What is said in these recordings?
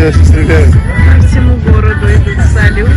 Сейчас стреляют. По всему городу идут салюты.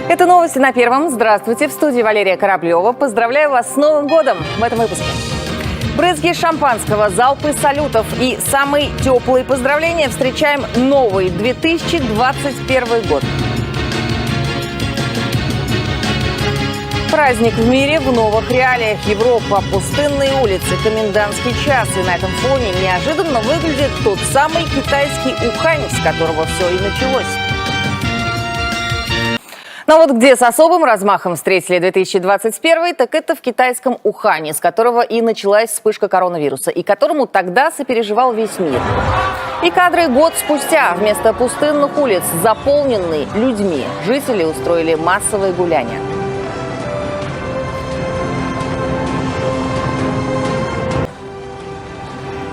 Это новости на Первом. Здравствуйте, в студии Валерия Кораблева. Поздравляю вас с Новым годом в этом выпуске. Брызги шампанского, залпы салютов и самые теплые поздравления. Встречаем новый 2021 год. Праздник в мире в новых реалиях. Европа, пустынные улицы, комендантский час. И на этом фоне неожиданно выглядит тот самый китайский Ухань, с которого все и началось. Но вот где с особым размахом встретили 2021, так это в китайском Ухане, с которого и началась вспышка коронавируса, и которому тогда сопереживал весь мир. И кадры год спустя. Вместо пустынных улиц, заполненные людьми, жители устроили массовые гуляния.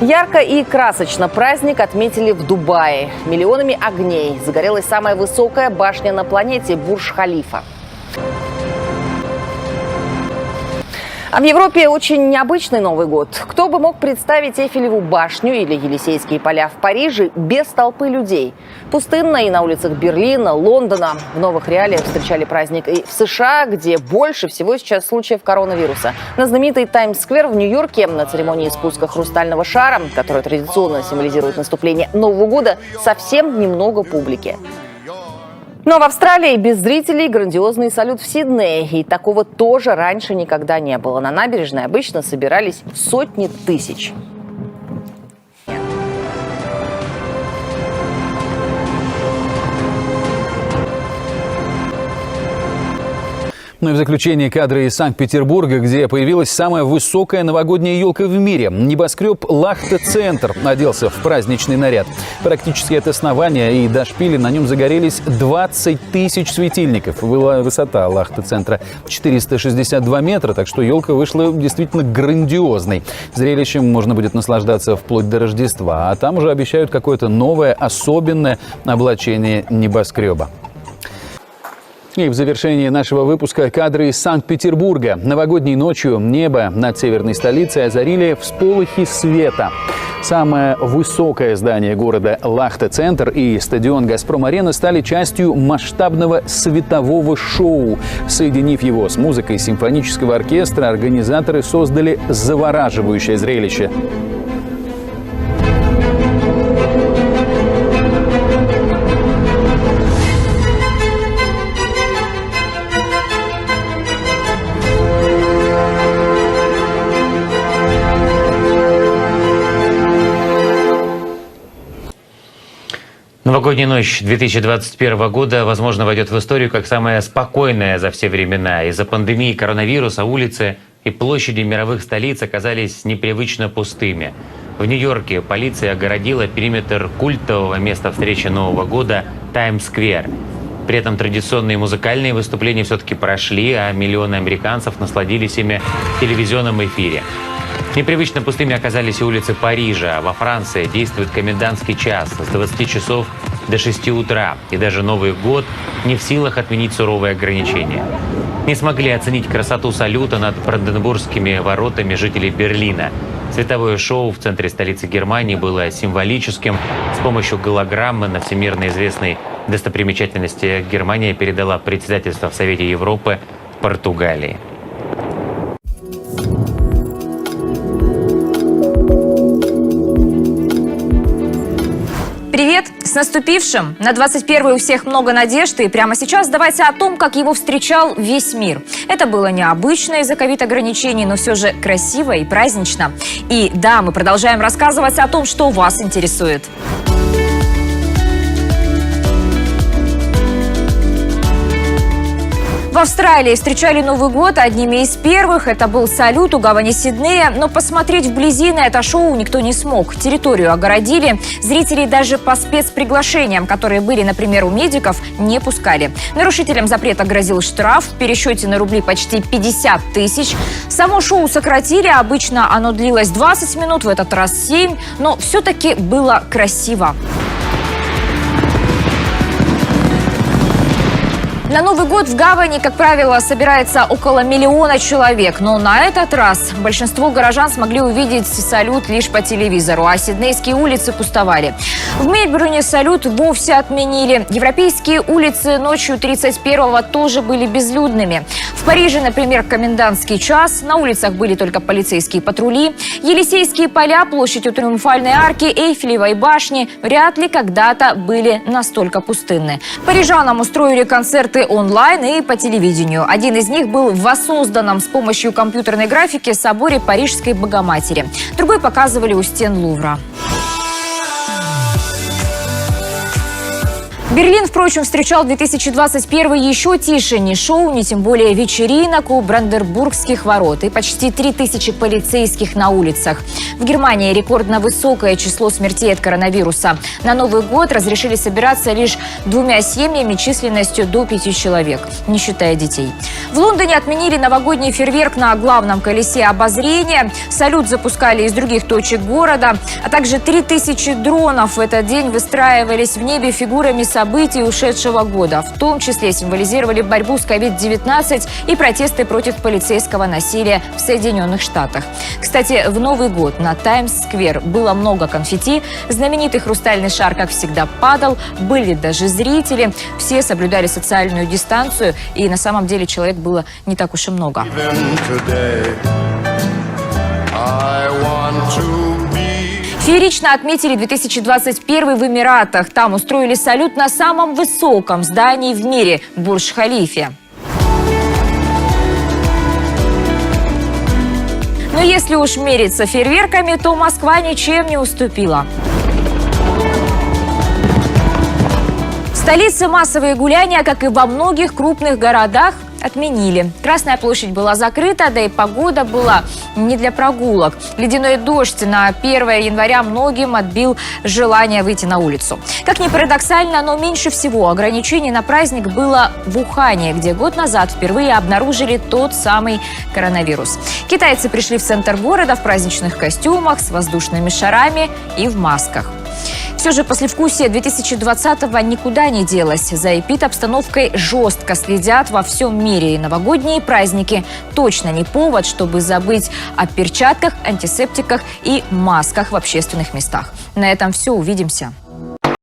Ярко и красочно праздник отметили в Дубае. Миллионами огней загорелась самая высокая башня на планете – Бурдж-Халифа. А в Европе очень необычный Новый год. Кто бы мог представить Эйфелеву башню или Елисейские поля в Париже без толпы людей? Пустынно и на улицах Берлина, Лондона. В новых реалиях встречали праздник и в США, где больше всего сейчас случаев коронавируса. На знаменитый Таймс-сквер в Нью-Йорке на церемонии спуска хрустального шара, который традиционно символизирует наступление Нового года, совсем немного публики. Но в Австралии без зрителей грандиозный салют в Сиднее. И такого тоже раньше никогда не было. На набережной обычно собирались сотни тысяч. Ну и в заключение кадры из Санкт-Петербурга, где появилась самая высокая новогодняя елка в мире. Небоскреб «Лахте-центр» оделся в праздничный наряд. Практически от основания и до шпиля на нем загорелись 20 тысяч светильников. Высота «Лахте-центра» 462 метра, так что елка вышла действительно грандиозной. Зрелищем можно будет наслаждаться вплоть до Рождества, а там уже обещают какое-то новое, особенное облачение небоскреба. И в завершении нашего выпуска кадры из Санкт-Петербурга. Новогодней ночью небо над северной столицей озарили всполохи света. Самое высокое здание города Лахте-центр и стадион «Газпром-арена» стали частью масштабного светового шоу. Соединив его с музыкой симфонического оркестра, организаторы создали завораживающее зрелище. Новогодняя ночь 2021 года, возможно, войдет в историю как самая спокойная за все времена. Из-за пандемии коронавируса улицы и площади мировых столиц оказались непривычно пустыми. В Нью-Йорке полиция огородила периметр культового места встречи Нового года Таймс-сквер. При этом традиционные музыкальные выступления все-таки прошли, а миллионы американцев насладились ими в телевизионном эфире. Непривычно пустыми оказались и улицы Парижа. Во Франции действует комендантский час с 20 часов до 6 утра. И даже Новый год не в силах отменить суровые ограничения. Не смогли оценить красоту салюта над Бранденбургскими воротами жители Берлина. Световое шоу в центре столицы Германии было символическим. С помощью голограммы на всемирно известной достопримечательности Германия передала председательство в Совете Европы Португалии. Привет! С наступившим! На 21-й у всех много надежд, и прямо сейчас давайте о том, как его встречал весь мир. Это было необычно из-за ковид-ограничений, но все же красиво и празднично. И да, мы продолжаем рассказывать о том, что вас интересует. В Австралии встречали Новый год одними из первых. Это был салют у гавани Сиднея. Но посмотреть вблизи на это шоу никто не смог. Территорию огородили. Зрителей даже по спецприглашениям, которые были, например, у медиков, не пускали. Нарушителям запрета грозил штраф. В пересчете на рубли почти 50 тысяч. Само шоу сократили. Обычно оно длилось 20 минут, в этот раз 7. Но все-таки было красиво. На Новый год в гавани, как правило, собирается около 1 миллиона человек. Но на этот раз большинство горожан смогли увидеть салют лишь по телевизору, а сиднейские улицы пустовали. В Мельбурне салют вовсе отменили. Европейские улицы ночью 31-го тоже были безлюдными. В Париже, например, комендантский час. На улицах были только полицейские патрули. Елисейские поля, площадь у Триумфальной арки, Эйфелевой башни вряд ли когда-то были настолько пустынны. Парижанам устроили концерты онлайн и по телевидению. Один из них был в воссозданном с помощью компьютерной графики соборе Парижской Богоматери. Другой показывали у стен Лувра. Берлин, впрочем, встречал 2021 еще тише. Ни шоу, ни тем более вечеринок у Бранденбургских ворот. И почти 3000 полицейских на улицах. В Германии рекордно высокое число смертей от коронавируса. На Новый год разрешили собираться лишь 2 семьями численностью до 5 человек, не считая детей. В Лондоне отменили новогодний фейерверк на главном колесе обозрения. Салют запускали из других точек города. А также 3000 дронов в этот день выстраивались в небе фигурами событий ушедшего года. В том числе символизировали борьбу с COVID-19 и протесты против полицейского насилия в Соединенных Штатах. Кстати, в Новый год на Таймс-сквер было много конфетти. Знаменитый хрустальный шар, как всегда, падал. Были даже зрители. Все соблюдали социальную дистанцию. И на самом деле человек было не так уж и много. Феерично отметили 2021 в Эмиратах. Там устроили салют на самом высоком здании в мире – Бурдж-Халифе. Но если уж мериться фейерверками, то Москва ничем не уступила. В столице массовые гуляния, как и во многих крупных городах, отменили. Красная площадь была закрыта, да и погода была не для прогулок. Ледяной дождь на 1 января многим отбил желание выйти на улицу. Как ни парадоксально, но меньше всего ограничений на праздник было в Ухане, где год назад впервые обнаружили тот самый коронавирус. Китайцы пришли в центр города в праздничных костюмах, с воздушными шарами и в масках. Все же послевкусие 2020-го никуда не делось. За эпид-обстановкой жестко следят во всем мире. И новогодние праздники точно не повод, чтобы забыть о перчатках, антисептиках и масках в общественных местах. На этом все. Увидимся.